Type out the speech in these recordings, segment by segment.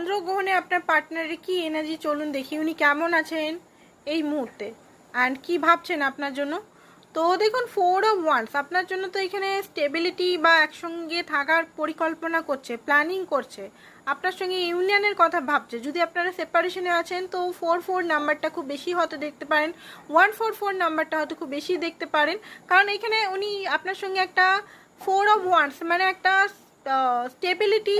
চন্দ্রগ্রহণে আপনার পার্টনারের কি এনার্জি চলুন দেখি, উনি কেমন আছেন এই মুহূর্তে অ্যান্ড কি ভাবছেন আপনার জন্য। তো দেখুন 4 অফ ওয়ান্ডস আপনার জন্য তো এখানে স্টেবিলিটি বা একসঙ্গে থাকার পরিকল্পনা করছে, প্ল্যানিং করছে, আপনার সঙ্গে ইউনিয়নের কথা ভাবছে। যদি আপনারা সেপারেশনে আছেন তো 4 নাম্বারটা খুব বেশি হয়তো দেখতে পারেন, 144 নাম্বারটা হয়তো খুব বেশি দেখতে পারেন, কারণ এখানে উনি আপনার সঙ্গে একটা 4 অফ ওয়ান্ডস মানে একটা স্টেবিলিটি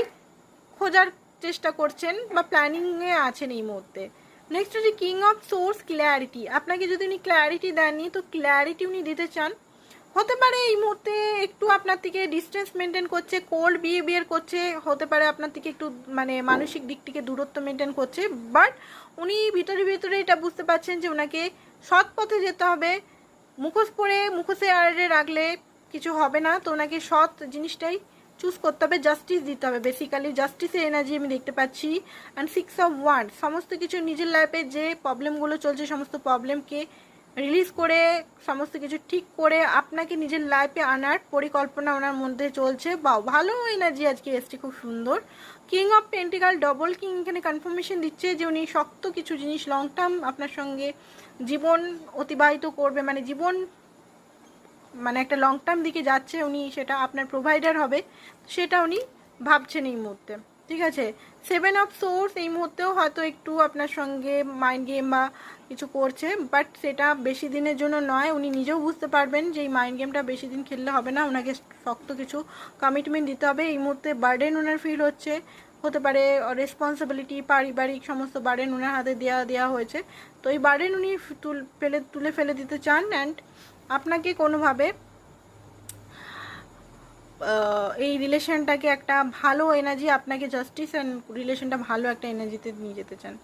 খোঁজার চেষ্টা করছেন বা প্ল্যানিংয়ে আছেন এই মুহূর্তে। নেক্সট হচ্ছে কিং অফ সোর্স, ক্ল্যারিটি। আপনাকে যদি উনি ক্ল্যারিটি দেননি তো ক্ল্যারিটি উনি দিতে চান। হতে পারে এই মুহূর্তে একটু আপনার থেকে ডিস্টেন্স মেনটেন করছে, কোল্ড বিহেভিয়ার করছে, হতে পারে আপনার থেকে একটু মানে মানসিক দিক থেকে দূরত্ব মেনটেন করছে, বাট উনি ভিতরে ভিতরে এটা বুঝতে পারছেন যে ওনাকে সৎ পথে যেতে হবে। মুখোশ পরে মুখোশে আড়ে রাখলে কিছু হবে না, তো ওনাকে সৎ জিনিসটাই চুজ করতে হবে, জাস্টিস দিতে হবে। বেসিক্যালি জাস্টিসের এনার্জি আমি দেখতে পাচ্ছি। অ্যান্ড 6 অফ ওয়ান্ডস সমস্ত কিছু নিজের লাইফে যে প্রবলেমগুলো চলছে সমস্ত প্রবলেমকে রিলিজ করে সমস্ত কিছু ঠিক করে আপনাকে নিজের লাইফে আনার পরিকল্পনা ওনার মধ্যে চলছে। বা ভালো এনার্জি আজকে এসছে, খুব সুন্দর। King of pentacle, double king এখানে কনফার্মেশন দিচ্ছে যে উনি শক্ত কিছু জিনিস লং টার্ম আপনার সঙ্গে জীবন অতিবাহিত করবে, মানে জীবন মানে একটা লং টার্ম দিকে যাচ্ছে উনি, সেটা আপনার প্রোভাইডার হবে, সেটা উনি ভাবছেন এই মুহূর্তে। ঠিক আছে, 7 অফ সোর্স এই মুহূর্তেও হয়তো একটু আপনার সঙ্গে মাইন্ড গেম বা কিছু করছে, বাট সেটা বেশি দিনের জন্য নয়। উনি নিজেও বুঝতে পারবেন যে এই মাইন্ড গেমটা বেশি দিন খেললে হবে না, ওনাকে শক্ত কিছু কমিটমেন্ট দিতে হবে। এই মুহূর্তে বার্ডেন ওনার ফিল হচ্ছে, হতে পারে রেসপন্সিবিলিটি, পারিবারিক সমস্ত বার্ডেন ওনার হাতে দেওয়া হয়েছে। তো এই বার্ডেন উনি তুলে ফেলে দিতে চান অ্যান্ড আপনাকে কোনোভাবে এই রিলেশনটাকে একটা ভালো এনার্জি, আপনাকে জাস্টিস অ্যান্ড রিলেশনটা ভালো একটা এনার্জিতে নিয়ে যেতে চান।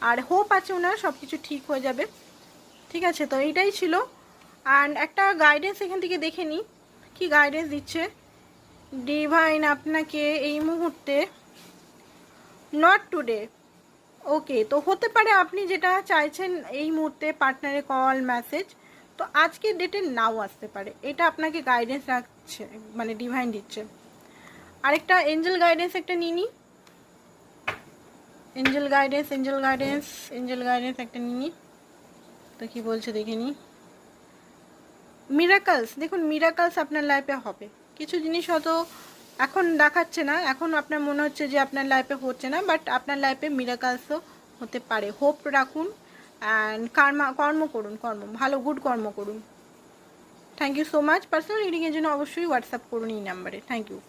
আর হোপ আছে ওনার সব কিছু ঠিক হয়ে যাবে। ঠিক আছে, তো এইটাই ছিল। অ্যান্ড একটা গাইডেন্স এখান থেকে দেখে নিই কী গাইডেন্স দিচ্ছে ডিভাইন আপনাকে এই মুহূর্তে। নট টুডে, ওকে। তো হতে পারে আপনি যেটা চাইছেন এই মুহূর্তে পার্টনারের কল মেসেজ, তো আজকের ডেটে নাও আসতে পারে, এটা আপনাকে গাইডেন্স রাখছে, মানে ডিভাইন দিচ্ছে। আরেকটা এঞ্জেল গাইডেন্স একটা নিয়ে নিই, এঞ্জেল গাইডেন্স একটা নিয়ে নিই, তো কী বলছে দেখে নিই। মিরাকলস, দেখুন মিরাকলস আপনার লাইফে হবে। কিছু জিনিস হয়তো এখন দেখাচ্ছে না, এখন আপনার মনে হচ্ছে যে আপনার লাইফে হচ্ছে না, বাট আপনার লাইফে মিরাকলসও হতে পারে। হোপ রাখুন অ্যান্ড কর্ম করুন, ভালো গুড কর্ম করুন। Thank you so much. Personal রিডিংয়ের জন্য অবশ্যই হোয়াটসঅ্যাপ করুন এই নাম্বারে। Thank you.